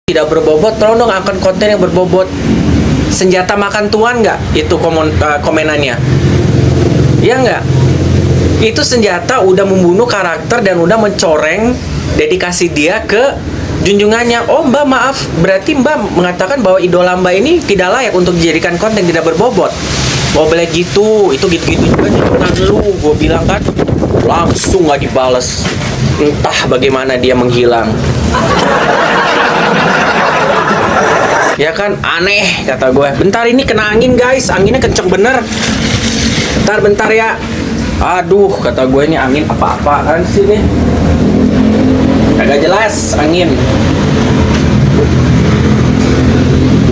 tidak berbobot, tolong dong angkat konten yang berbobot. Senjata makan tuan nggak? Itu komenannya. Ya nggak? Itu senjata udah membunuh karakter dan udah mencoreng dedikasi dia ke junjungannya. Oh mbak, maaf, berarti mbak mengatakan bahwa idola mbak ini tidak layak untuk dijadikan konten, tidak berbobot. Oh boleh gitu, itu gitu-gitu juga junjungan lu. Gue bilang kan, langsung nggak dibales. Entah bagaimana dia menghilang. Ya kan, aneh kata gue. Bentar ini kena angin guys, anginnya kenceng bener. Bentar ya. Aduh, kata gue ini angin apa-apaan sih nih. Agak jelas angin.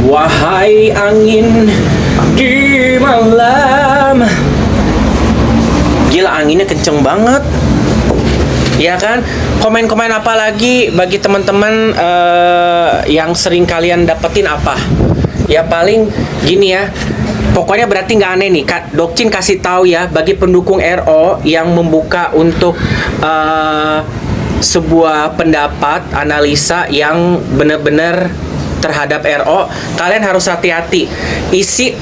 Wahai angin di malam. Gila, anginnya kenceng banget. Ya kan? Komen-komen apa lagi bagi teman-teman yang sering kalian dapetin apa? Ya paling gini ya. Pokoknya berarti nggak aneh nih. Dokcin kasih tahu ya bagi pendukung RO yang membuka untuk sebuah pendapat analisa yang benar-benar terhadap RO, kalian harus hati-hati. Isi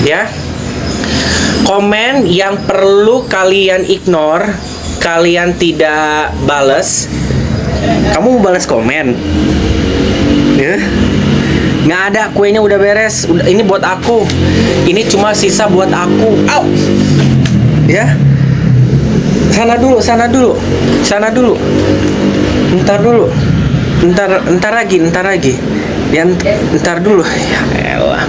ya. Komen yang perlu kalian ignore, kalian tidak bales. Kamu mau balas komen? Ya? Nggak ada, kuenya udah beres. Ini buat aku. Ini cuma sisa buat aku. Au! Ya? Sana dulu. Ntar dulu. Ntar lagi. Ya, ntar dulu. Ya elah.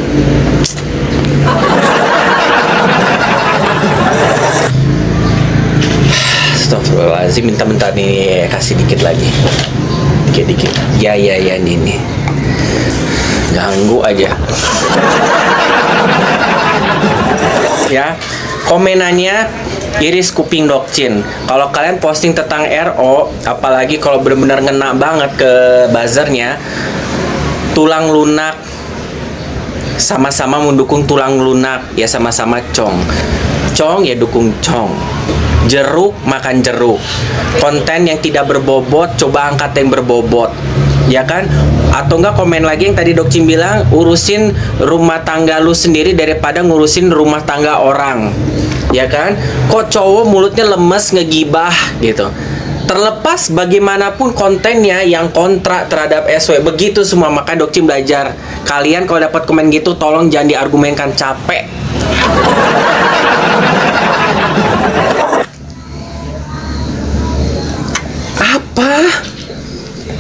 Astagfirullahaladzim, minta nih, kasih dikit lagi. Dikit. Ya nih. Ganggu aja. Ya, komenannya iris kuping Dokcin. Kalau kalian posting tentang RO, apalagi kalau benar-benar ngena banget ke buzzernya, tulang lunak, sama-sama mendukung tulang lunak, ya sama-sama cong ya dukung cong. Jeruk makan jeruk. Konten yang tidak berbobot coba angkat yang berbobot, ya kan? Atau enggak komen lagi yang tadi Dokcin bilang, urusin rumah tangga lu sendiri daripada ngurusin rumah tangga orang, ya kan? Kok cowok mulutnya lemes ngegibah gitu. Terlepas bagaimanapun kontennya yang kontra terhadap SW, begitu semua. Maka Dokcin belajar, kalian kalau dapat komen gitu tolong jangan diargumenkan, capek. Apa?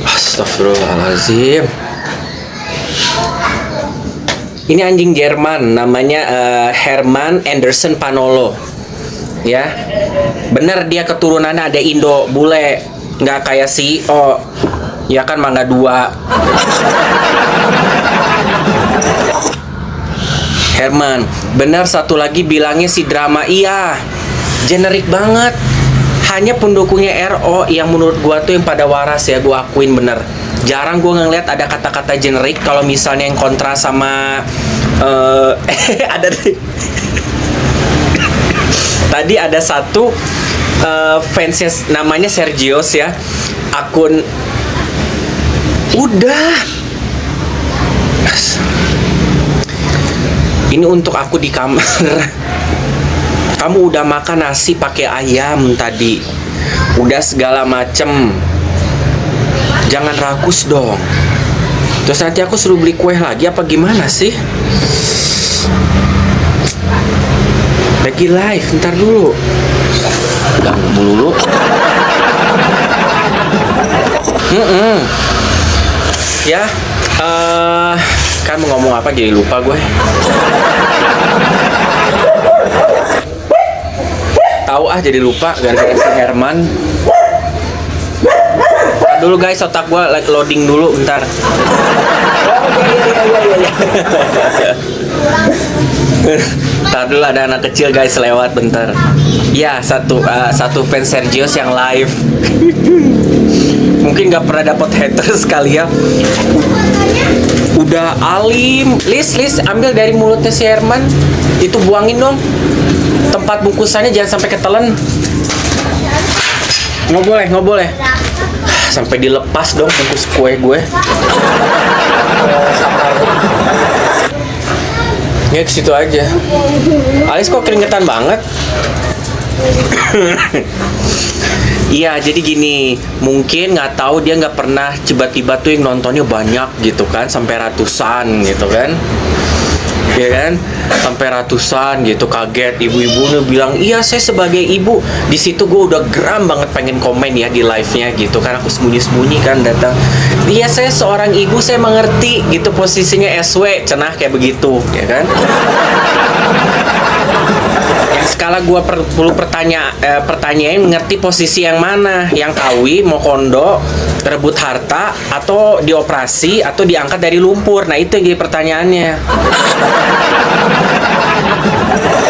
Astagfirullahaladzim. Ini anjing Jerman, namanya Herman Anderson Panolo. Ya, bener dia keturunannya ada Indo bule, nggak kayak si ya kan, Mangga 2. Herman, bener satu lagi bilangnya si drama, iya, generik banget. Hanya pendukungnya RO yang menurut gua tuh yang pada waras ya, gua akuin bener. Jarang gua ngeliat ada kata-kata generik. Kalau misalnya yang kontra sama ada tadi ada satu fansnya namanya Sergios ya, akun udah. Ini untuk aku di kamar. Kamu udah makan nasi pakai ayam tadi, udah segala macem, jangan rakus dong. Terus nanti aku suruh beli kue lagi apa gimana sih? Lagi live, ntar dulu. Ganggu dulu. Ya, kan mau ngomong apa jadi lupa gue. Tahu jadi lupa gara-gara si Herman. Dulu guys, otak gue loading dulu bentar. Ntar dulu ada anak kecil guys lewat bentar. Ya, satu fans Sergios yang live. Mungkin gak pernah dapat haters kali ya. Udah alim. Lis, ambil dari mulutnya si Herman. Itu buangin dong. Tempat bungkusannya jangan sampai ketelan. Nggak boleh. Sampai dilepas dong bungkus kue gue. Ya ke situ aja. Alis kok keringetan banget. Iya, jadi gini, mungkin nggak tahu dia nggak pernah tiba-tiba tuh yang nontonnya banyak gitu kan, sampai ratusan gitu kan, ya kan, sampai ratusan gitu, kaget ibu-ibu nih bilang, iya saya sebagai ibu, di situ gue udah geram banget pengen komen ya di live-nya gitu kan, aku sembunyi-sembunyi kan datang, iya saya seorang ibu, saya mengerti gitu posisinya SW, cenah kayak begitu, ya kan. Skala gue perlu pertanyaan ngerti posisi yang mana, yang kawi mau kondo, rebut harta, atau dioperasi, atau diangkat dari lumpur. Nah itu yang jadi pertanyaannya.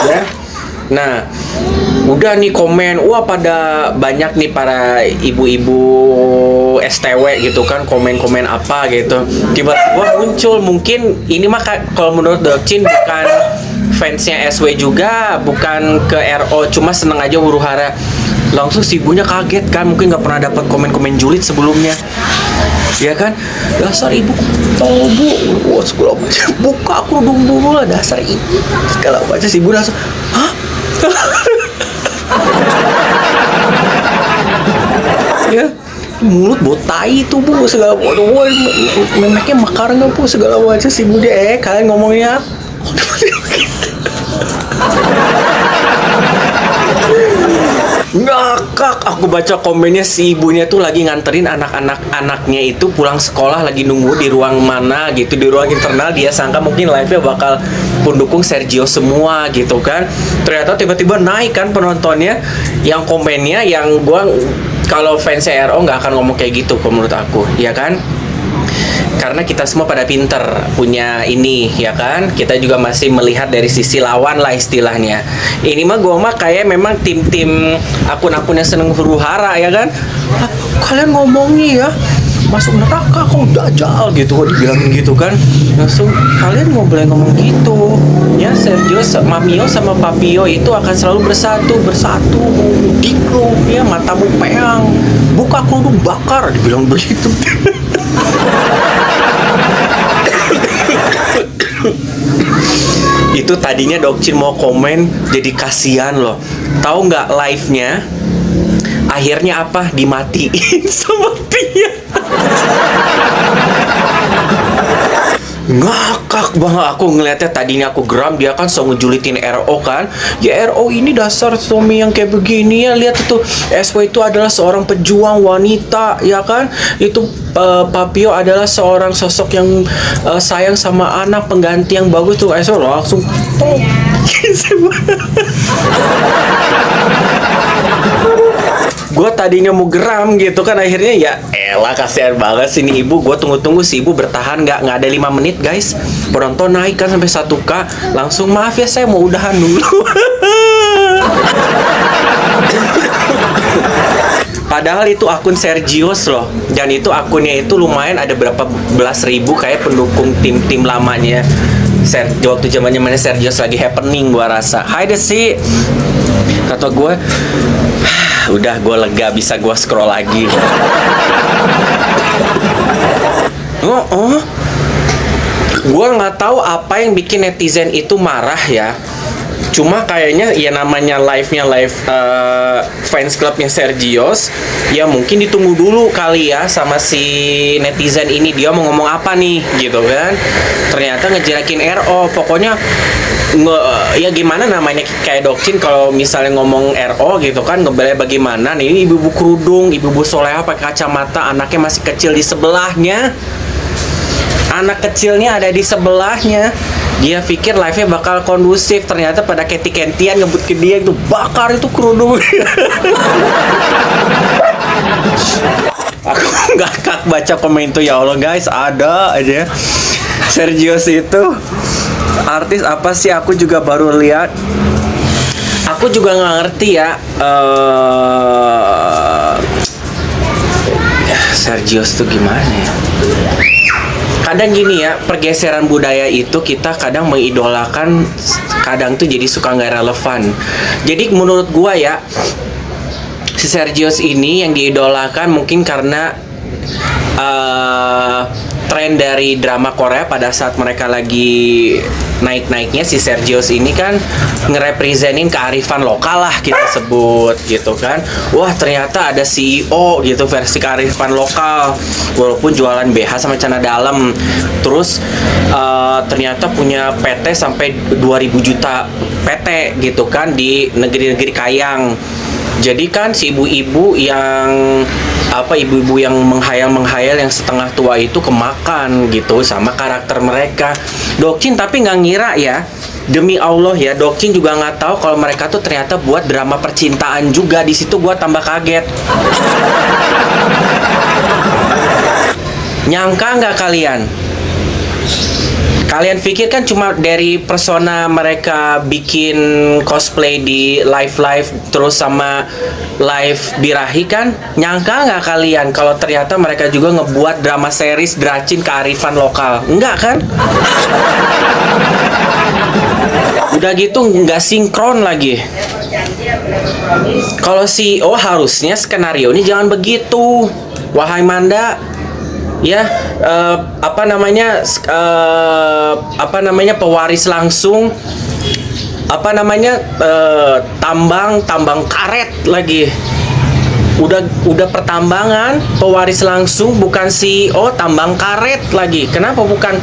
Ya. Nah, udah nih komen, wah pada banyak nih para ibu-ibu STW gitu kan, komen-komen apa gitu. Tiba-tiba muncul, mungkin ini mah kalau menurut Dokcin bukan fansnya SW juga, bukan ke RO, cuma seneng aja huru hara. Langsung si ibunya kaget kan, mungkin nggak pernah dapat komen-komen julid sebelumnya, ya kan. Dasar ibu, tahu bu, wah segala macam, buka kerudung dulu lah, dasar ibu, segala macam. Si ibu langsung, hah? Ya, mulut botai itu bu, segala macam, memeknya makar nggak bu, segala macam. Si ibu dia, kalian ngomongnya ngakak. Aku baca komennya, si ibunya tuh lagi nganterin anaknya itu pulang sekolah, lagi nunggu di ruang mana gitu, di ruang internal. Dia sangka mungkin live-nya bakal pendukung Sergio semua gitu kan, ternyata tiba-tiba naik kan penontonnya, yang komennya, yang gua kalau fans RO nggak akan ngomong kayak gitu menurut aku, ya kan. Karena kita semua pada pinter punya ini, ya kan. Kita juga masih melihat dari sisi lawan lah istilahnya. Ini mah gue mah kayak memang tim-tim akun-akun yang seneng huru hara, ya kan. Kalian ngomongnya ya masuk neraka kok dajal gitu, kok dibilangin gitu kan. Langsung kalian mau boleh ngomong gitu ya. Sergio, Mamio sama Papio itu akan selalu bersatu, diklo ya, matamu peang, buka kerudung bakar, dibilang begitu. Itu tadinya Dokcin mau komen, jadi kasihan loh. Tahu nggak live-nya akhirnya apa? Dimatiin sama Pia. Ngakak banget aku ngeliatnya. Tadinya aku geram, dia kan so ngejulitin RO kan. Ya RO ini dasar suami yang kayak begini ya. Lihat itu, SW itu adalah seorang pejuang wanita, ya kan. Itu Papio adalah seorang sosok yang sayang sama anak, pengganti yang bagus tuh. SW langsung gue tadinya mau geram gitu kan, akhirnya ya elah kasihan banget sih nih ibu. Gue tunggu si ibu bertahan nggak ada 5 menit guys, penonton naik kan sampai 1K. Langsung maaf ya saya mau udahan dulu. Padahal itu akun Sergios loh, dan itu akunnya itu lumayan, ada berapa belas ribu kayak pendukung tim lamanya waktu zamannya mana Sergios lagi happening. Gua rasa hai deh sih, kata gue udah, gue lega, bisa gue scroll lagi. Gue nggak tahu apa yang bikin netizen itu marah ya. Cuma kayaknya ya namanya live fans clubnya Sergios, ya mungkin ditunggu dulu kali ya sama si netizen ini, dia mau ngomong apa nih gitu kan. Ternyata ngejelekin RO. Pokoknya ya gimana namanya, kayak Dokcin kalau misalnya ngomong RO gitu kan, ngebelai bagaimana nih, ini ibu-ibu kerudung, ibu-ibu soleha pakai kacamata, anaknya masih kecil di sebelahnya. Anak kecilnya ada di sebelahnya. Dia pikir live-nya bakal kondusif, ternyata pada kenti-kentian ngebut ke dia itu, bakar itu kerudung. Aku ngakak baca komen itu, ya Allah guys, ada aja. Sergios itu artis apa sih, aku juga baru lihat. Aku juga nggak ngerti ya, Sergios tuh gimana ya. Kadang gini ya, pergeseran budaya itu kita kadang mengidolakan, kadang tuh jadi suka nggak relevan. Jadi menurut gua ya, si Sergius ini yang diidolakan mungkin karena tren dari drama Korea pada saat mereka lagi naik-naiknya. Si Sergius ini kan ngerepresentin kearifan lokal lah kita sebut gitu kan. Wah, ternyata ada CEO gitu versi kearifan lokal walaupun jualan BH sama celana dalam. Terus ternyata punya PT sampai 2000 juta PT gitu kan di negeri-negeri kayang. Jadi kan si ibu-ibu yang menghayal yang setengah tua itu kemakan gitu sama karakter mereka. Dokcin tapi nggak ngira ya, demi Allah ya, Dokcin juga nggak tahu kalau mereka tuh ternyata buat drama percintaan juga. Di situ gua tambah kaget. Nyangka nggak kalian? Kalian pikir kan cuma dari persona mereka bikin cosplay di live terus sama live birahi kan? Nyangka nggak kalian kalau ternyata mereka juga ngebuat drama series Dracin kearifan lokal? Enggak kan? Udah gitu nggak sinkron lagi. Kalau CEO harusnya skenario ini jangan begitu, wahai Manda. Ya, pewaris langsung, tambang karet lagi. Udah pertambangan, pewaris langsung, bukan CEO, tambang karet lagi. Kenapa bukan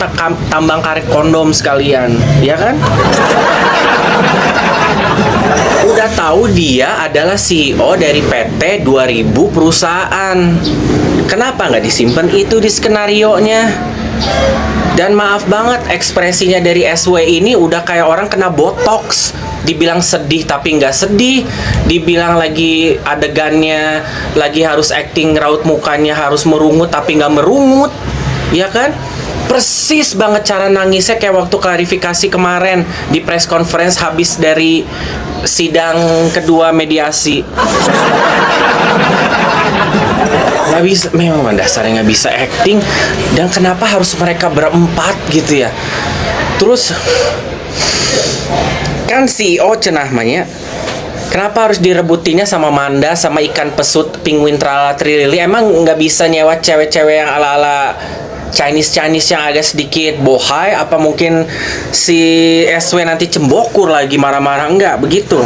tambang karet kondom sekalian, ya kan? Udah tahu dia adalah CEO dari PT 2000 perusahaan. Kenapa nggak disimpan itu di skenarionya? Dan maaf banget, ekspresinya dari SW ini udah kayak orang kena botox. Dibilang sedih tapi nggak sedih, dibilang lagi adegannya lagi harus acting raut mukanya harus merungut tapi nggak merungut, ya kan? Persis banget cara nangisnya kayak waktu klarifikasi kemarin di press conference habis dari sidang kedua mediasi. Nggak bisa, memang dasarnya nggak bisa acting. Dan kenapa harus mereka berempat gitu ya? Terus kan CEO cenah manya, kenapa harus direbutinya sama Manda sama ikan pesut penguin trala trilili? Emang nggak bisa nyewa cewek-cewek yang ala-ala Chinese yang agak sedikit bohai? Apa mungkin si SW nanti cembokur lagi marah-marah? Enggak begitu.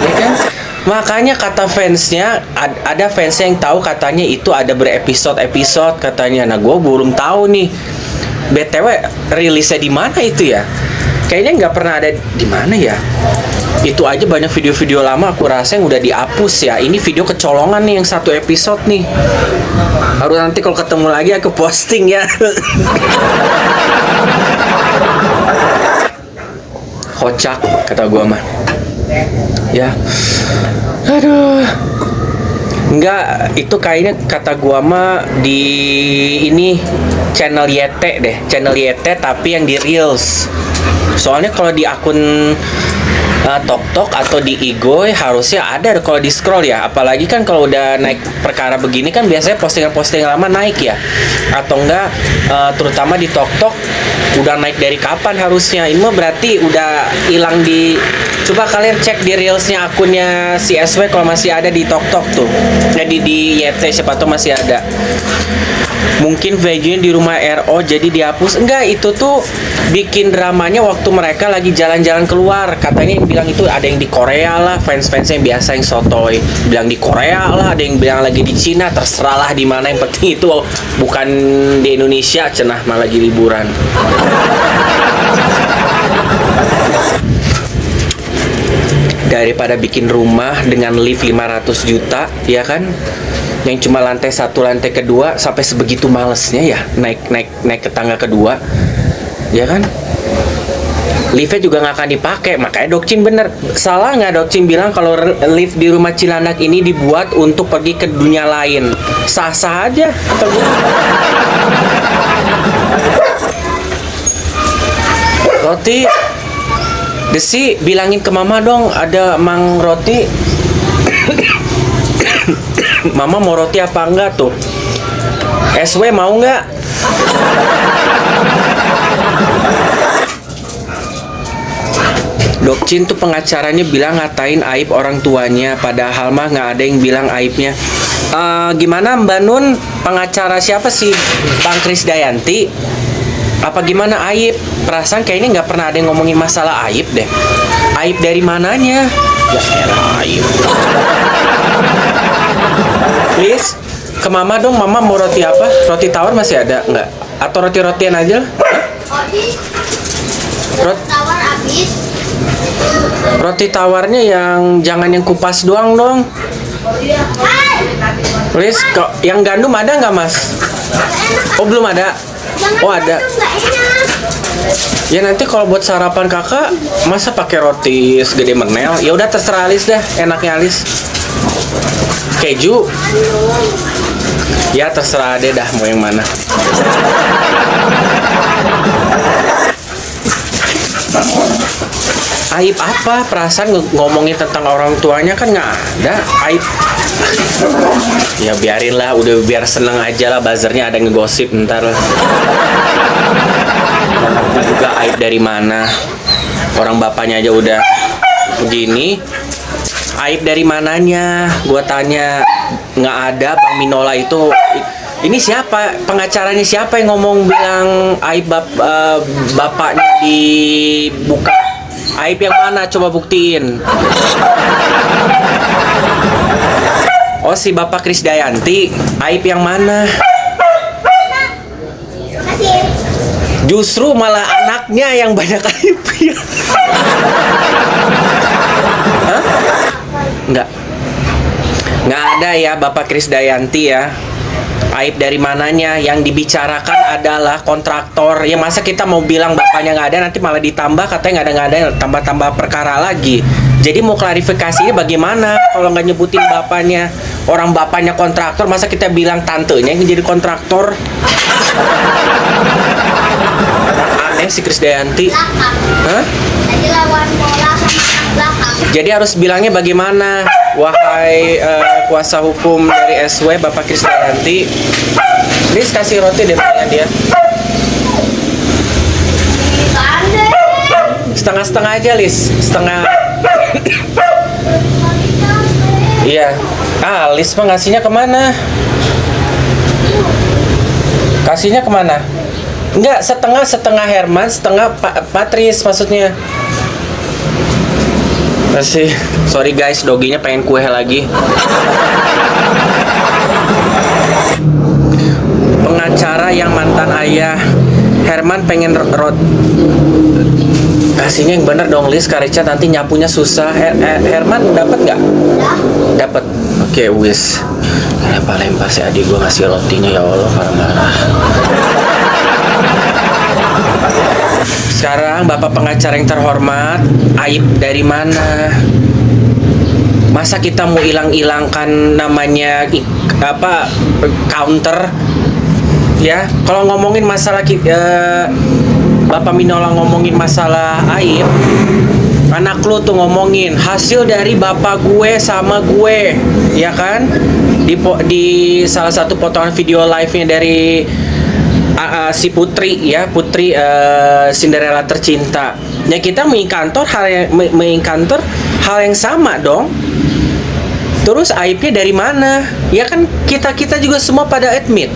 Ya kan? Makanya kata fansnya, ada fansnya yang tahu katanya itu ada berepisode-episode katanya. Nah, gue belum tahu nih. BTW rilisnya di mana itu ya? Kayaknya nggak pernah ada di mana ya. Itu aja banyak video-video lama aku rasa yang udah dihapus ya. Ini video kecolongan nih yang satu episode nih. Baru nanti kalau ketemu lagi aku posting ya. Kocak kata gua mah. Ya. Aduh. Enggak, itu kayaknya kata gua mah di ini channel YT deh, channel YT tapi yang di Reels. Soalnya kalau di akun TokTok atau di Igoy harusnya ada kalau di scroll ya. Apalagi kan kalau udah naik perkara begini kan biasanya postingan-postingan lama naik ya. Atau enggak terutama di TokTok udah naik dari kapan harusnya. Ini mah berarti udah hilang di. Coba kalian cek di reelsnya akunnya si SW kalau masih ada di TokTok tuh. Jadi di YT siapa tuh masih ada. Mungkin videonya di rumah RO jadi dihapus. Enggak, itu tuh bikin dramanya waktu mereka lagi jalan-jalan keluar. Katanya yang bilang itu ada yang di Korea lah, fans-fans yang biasa yang sotoy bilang di Korea lah, ada yang bilang lagi di Cina, terserah lah di mana, yang penting itu bukan di Indonesia, cenah malah lagi liburan. Daripada bikin rumah dengan lift 500 juta, ya kan? Yang cuma lantai 1, lantai kedua, sampai sebegitu malesnya ya naik ke tangga kedua, ya kan? Liftnya juga nggak akan dipakai, makanya Dokcin bener. Salah nggak Dokcin bilang kalau lift di rumah Cilandak ini dibuat untuk pergi ke dunia lain? Sah-sah aja. Roti, Desi bilangin ke Mama dong ada Mang Roti. Mama mau roti apa enggak tuh? SW mau nggak? Dokcin tuh pengacaranya bilang ngatain aib orang tuanya, padahal mah nggak ada yang bilang aibnya. Gimana Mbak Nun, pengacara siapa sih? Bang Krisdayanti? Apa gimana aib? Perasaan kayaknya nggak pernah ada yang ngomongin masalah aib deh. Aib dari mananya? Ya elah aib. Please, ke Mama dong. Mama mau roti apa? Roti tawar masih ada nggak? Atau roti-rotian aja? Tawar habis. Roti tawarnya yang jangan yang kupas doang dong. Please, kok yang gandum ada nggak Mas? Oh belum ada. Oh ada. Ya nanti kalau buat sarapan kakak, masa pakai roti segede menel? Ya udah terserah Alis deh, enaknya Alis. Keju. Ya terserah deh dah mau yang mana. Aib apa? Perasaan ngomongin tentang orang tuanya kan nggak ada aib. Ya biarin lah, udah biar seneng aja lah, buzzernya ada ngegosip ntar. Itu juga aib dari mana? Orang bapaknya aja udah begini. Aib dari mananya? Gua tanya, nggak ada. Bang Minola itu, ini siapa? Pengacaranya siapa yang ngomong bilang aib bapaknya dibuka? Aib yang mana? Coba buktiin. Oh si Bapak Krisdayanti. Aib yang mana? Justru malah anaknya yang banyak aib ya. Hah? Nggak ada ya Bapak Krisdayanti ya. Aib dari mananya? Yang dibicarakan adalah kontraktor. Ya masa kita mau bilang bapaknya nggak ada, nanti malah ditambah katanya nggak ada, tambah-tambah perkara lagi. Jadi mau klarifikasinya bagaimana kalau nggak nyebutin bapaknya? Orang bapaknya kontraktor, masa kita bilang tantenya yang jadi kontraktor? Aneh si Krisdayanti. Hah? Jadi lawan bola sama anak belakang. Jadi harus bilangnya bagaimana? Wahai kuasa hukum dari SW Bapak Krisdayanti, please kasih roti deh dengan dia. Setengah-setengah aja, Lis. Setengah. Iya. Ah, Lis mah ngasihnya kemana? Kasihnya kemana? Enggak, setengah Herman, setengah Patris maksudnya. Masih, sorry guys, doginya pengen kue lagi. Pengacara yang mantan ayah, Herman pengen kasihnya yang bener dong, Lis. Karica nanti nyapunya susah. Herman dapat nggak? Dapat. Oke, wis. Lempar si adik gue ngasih rotinya, ya Allah, marah-marah. Sekarang Bapak pengacara yang terhormat, aib dari mana? Masa kita mau hilang-hilangkan namanya counter? Ya, kalau ngomongin masalah Bapak Minola ngomongin masalah aib, anak lu tuh ngomongin hasil dari bapak gue sama gue, ya kan? Di salah satu potongan video live-nya dari si Putri ya, Putri Cinderella tercinta. Ya kita mengkantor hal yang sama dong. Terus aibnya dari mana? Ya kan kita juga semua pada admit.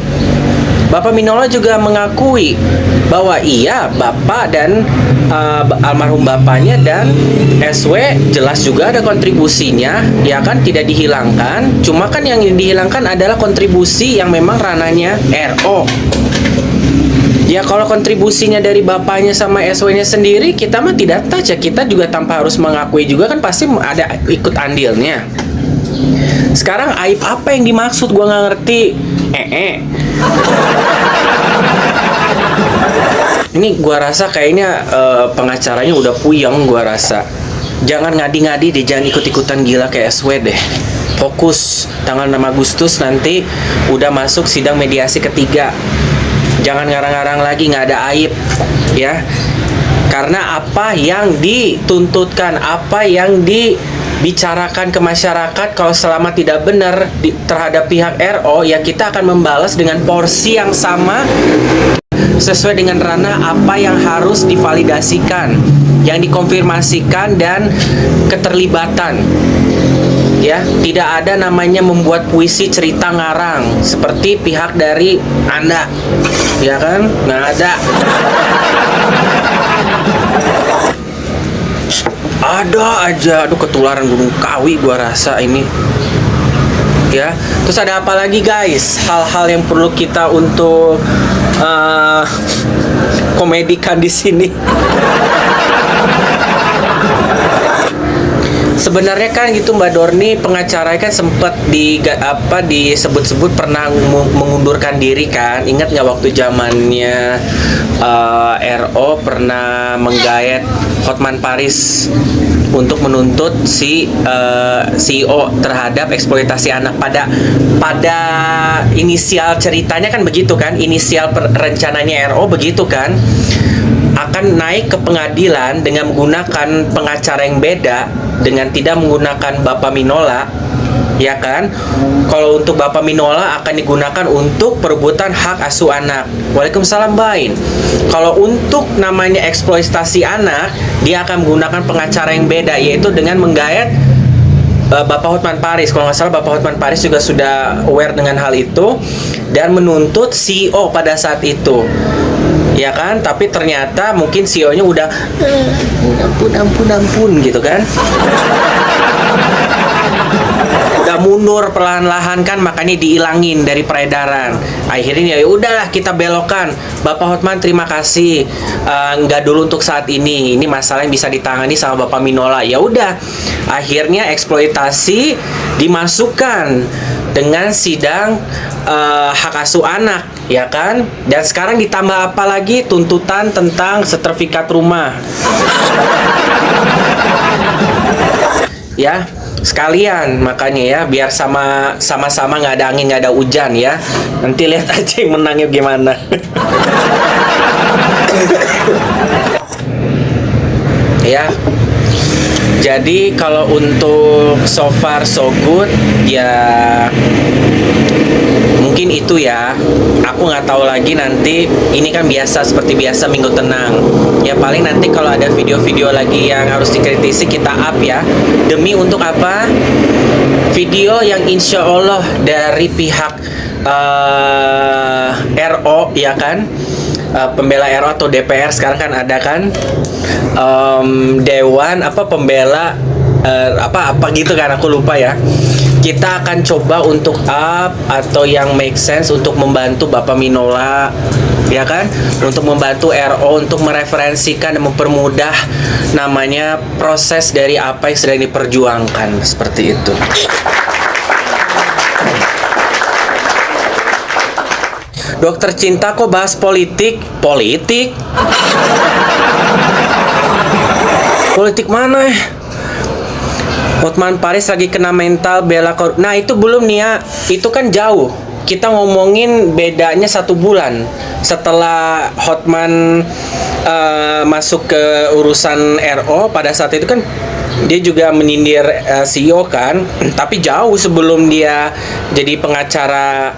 Bapak Minola juga mengakui bahwa iya bapak dan almarhum bapaknya dan SW jelas juga ada kontribusinya, ya kan, tidak dihilangkan. Cuma kan yang dihilangkan adalah kontribusi yang memang ranahnya RO. Ya kalau kontribusinya dari bapaknya sama SW-nya sendiri, kita mah tidak touch ya. Kita juga tanpa harus mengakui juga kan pasti ada ikut andilnya. Sekarang aib apa yang dimaksud? Gua nggak ngerti. Ini gua rasa kayaknya pengacaranya udah puyeng, gua rasa. Jangan ngadi-ngadi deh, jangan ikut-ikutan gila kayak SW deh. Fokus, tanggal 6 Agustus nanti udah masuk sidang mediasi ketiga. Jangan ngarang-ngarang lagi, nggak ada aib ya. Karena apa yang dituntutkan, apa yang dibicarakan ke masyarakat, kalau selama tidak benar terhadap pihak RO, ya kita akan membalas dengan porsi yang sama sesuai dengan ranah apa yang harus divalidasikan. yang dikonfirmasikan dan keterlibatan. Ya, tidak ada namanya membuat puisi cerita ngarang seperti pihak dari Anda, ya kan? Nggak ada. Ada aja, aduh ketularan Gunung Kawi gua rasa ini. Ya, terus ada apa lagi guys? Hal-hal yang perlu kita untuk komedikan di sini. Sebenarnya kan gitu Mbak Dorni, pengacara kan sempat disebut-sebut pernah mengundurkan diri kan. Ingat nggak waktu zamannya RO pernah menggayat Hotman Paris untuk menuntut si CEO terhadap eksploitasi anak. Pada inisial ceritanya kan begitu kan, inisial rencananya RO begitu kan, akan naik ke pengadilan dengan menggunakan pengacara yang beda, dengan tidak menggunakan Bapak Minola, ya kan? Kalau untuk Bapak Minola akan digunakan untuk perebutan hak asuh anak. Waalaikumsalam Bain. Kalau untuk namanya eksploitasi anak, dia akan menggunakan pengacara yang beda, yaitu dengan menggayat Bapak Hotman Paris. Kalau nggak salah Bapak Hotman Paris juga sudah aware dengan hal itu dan menuntut CEO pada saat itu, ya kan? Tapi ternyata mungkin CEO-nya udah ampun gitu kan, udah mundur perlahan-lahan kan, makanya dihilangin dari peredaran. Akhirnya ya udahlah kita belokkan. Bapak Hotman terima kasih, nggak dulu untuk saat ini masalah yang bisa ditangani sama Bapak Minola. Ya udah, akhirnya eksploitasi dimasukkan dengan sidang hak asuh anak, ya kan? Dan sekarang ditambah apa lagi? Tuntutan tentang sertifikat rumah. Ya, sekalian makanya ya, biar sama-sama nggak ada angin nggak ada hujan ya. Nanti lihat aja yang menangnya gimana. Ya. Jadi kalau untuk so far so good ya mungkin itu ya. Aku nggak tahu lagi nanti, ini kan biasa seperti biasa minggu tenang. Ya paling nanti kalau ada video-video lagi yang harus dikritisi kita up ya. Demi untuk apa? Video yang insya Allah dari pihak RO ya kan, pembela RO atau DPR sekarang kan ada kan, Dewan pembela apa gitu kan, aku lupa ya. Kita akan coba untuk up atau yang make sense untuk membantu Bapak Minola, ya kan, untuk membantu RO untuk mereferensikan dan mempermudah namanya proses dari apa yang sedang diperjuangkan, seperti itu. Dokter Cinta kok bahas politik? Politik mana ya? Hotman Paris lagi kena mental bela korupsi. Nah itu belum nih ya, itu kan jauh. Kita ngomongin bedanya 1 bulan setelah Hotman masuk ke urusan RO. Pada saat itu kan dia juga menyindir CEO kan, tapi jauh sebelum dia jadi pengacara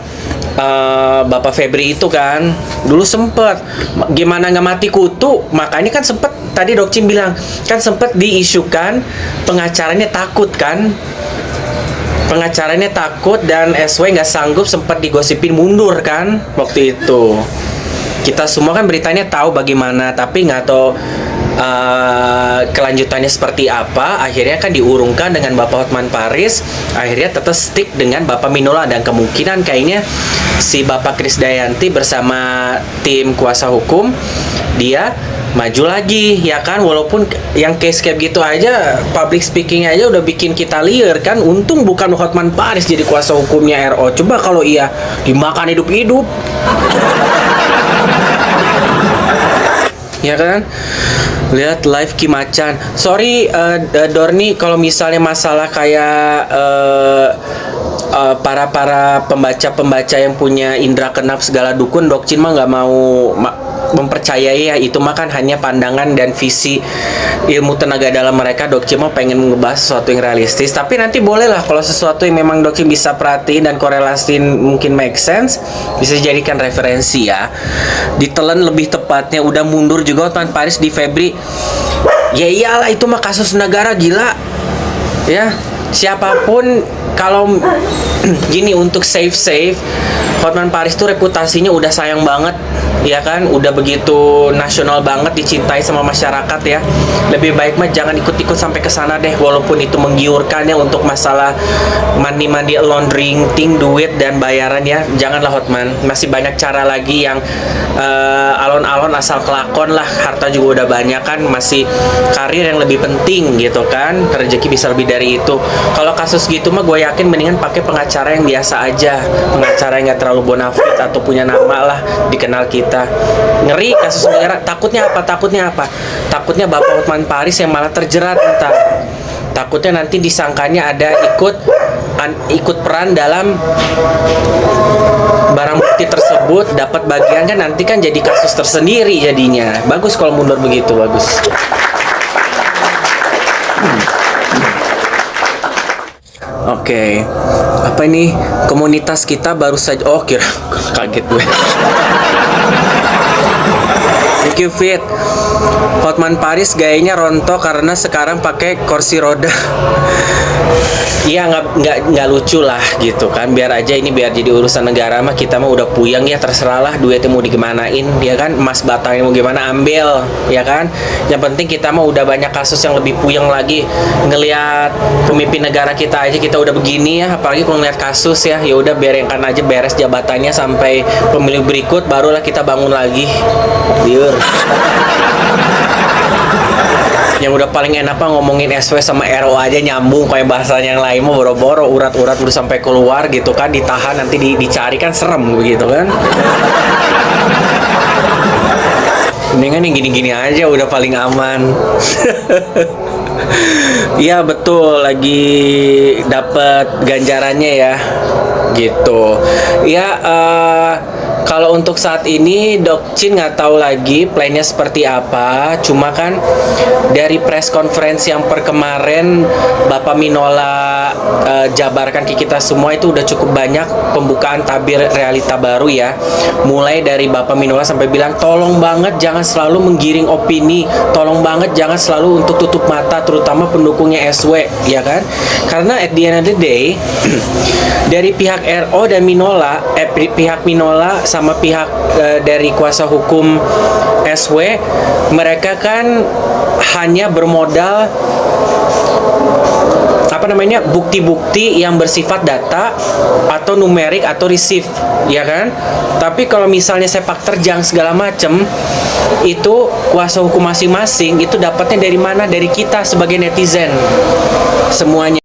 Bapak Febri itu kan. Dulu sempet gimana nggak mati kutu, makanya kan sempet tadi Dok Cim bilang kan sempet diisukan pengacaranya takut kan, pengacaranya takut dan SW nggak sanggup, sempat digosipin mundur kan waktu itu. Kita semua kan beritanya tahu bagaimana, tapi nggak tahu kelanjutannya seperti apa. Akhirnya kan diurungkan dengan Bapak Hotman Paris, akhirnya tetap stick dengan Bapak Minola, dan kemungkinan kayaknya si Bapak Krisdayanti bersama tim kuasa hukum dia maju lagi ya kan. Walaupun yang case kayak gitu aja, public speaking aja udah bikin kita liar kan. Untung bukan Hotman Paris jadi kuasa hukumnya RO. Coba kalau iya dimakan hidup-hidup. Ya kan? Lihat live Kim Macan. Sorry Dorni, kalau misalnya masalah kayak para pembaca yang punya indra kenap segala dukun, Dok Cin mah nggak mau mempercayai ya. Itu mah kan hanya pandangan dan visi ilmu tenaga dalam mereka. Dok Cin mah pengen ngebahas sesuatu yang realistis. Tapi nanti boleh lah kalau sesuatu yang memang Dok Cin bisa perhatiin dan korelasiin mungkin make sense, bisa dijadikan referensi ya. Ditelan lebih tepatnya, udah mundur juga Hotman Paris di Febri. Ya iyalah, itu mah kasus negara, gila. Ya, siapapun kalau gini, untuk save Hotman Paris tuh reputasinya udah sayang banget, ya kan, udah begitu nasional banget, dicintai sama masyarakat ya. Lebih baik mah jangan ikut-ikut sampai ke sana deh, walaupun itu menggiurkan ya untuk masalah money laundering, duit dan bayaran ya. Janganlah Hotman, masih banyak cara lagi yang alon-alon asal kelakon lah. Harta juga udah banyak kan, masih karir yang lebih penting gitu kan, rezeki bisa lebih dari itu. Kalau kasus gitu mah gue yakin mendingan pakai pengacara yang biasa aja, pengacara yang gak terlalu bonafit atau punya nama lah, dikenal kita. Ngeri kasus negara. Takutnya apa? Takutnya Bapak Hotman Paris yang malah terjerat entar. Takutnya nanti disangkanya ada ikut peran dalam barang bukti tersebut, dapat bagian kan, nanti kan jadi kasus tersendiri jadinya. Bagus kalau mundur begitu, bagus. Oke, apa ini, komunitas kita baru saja, oh kira kaget gue. Thank you Fit. Hotman Paris gayanya rontok karena sekarang pakai kursi roda. Iya, nggak lucu lah gitu kan. Biar aja ini, biar jadi urusan negara mah, kita mah udah puyeng ya, terserah lah duitnya mau digimanain ya kan, emas batangnya mau gimana ambil ya kan. Yang penting kita mah udah banyak kasus yang lebih puyeng lagi. Ngelihat pemimpin negara kita aja kita udah begini ya, apalagi kalau ngeliat kasus ya. Ya udah biarkan aja beres jabatannya sampai pemilu berikut, barulah kita bangun lagi. Biar yang udah paling enak mah ngomongin SW sama RO aja nyambung, kayak bahasanya yang lain mah boro-boro urat-urat udah sampai keluar gitu kan, ditahan nanti dicari kan serem begitu kan. Mendingan yang gini-gini aja udah paling aman. Iya betul, lagi dapet ganjarannya ya gitu ya. Kalau untuk saat ini Dokcin nggak tahu lagi plannya seperti apa. Cuma kan dari press conference yang per kemarin Bapak Minola jabarkan ke kita semua, itu udah cukup banyak pembukaan tabir realita baru ya. Mulai dari Bapak Minola sampai bilang tolong banget jangan selalu menggiring opini, tolong banget jangan selalu untuk tutup mata, terutama pendukungnya SW ya kan. Karena at the end of the day dari pihak RO dan Minola, pihak Minola sama pihak dari kuasa hukum SW, mereka kan hanya bermodal bukti-bukti yang bersifat data atau numerik atau receive ya kan. Tapi kalau misalnya sepak terjang segala macem, itu kuasa hukum masing-masing itu dapatnya dari mana? Dari kita sebagai netizen semuanya.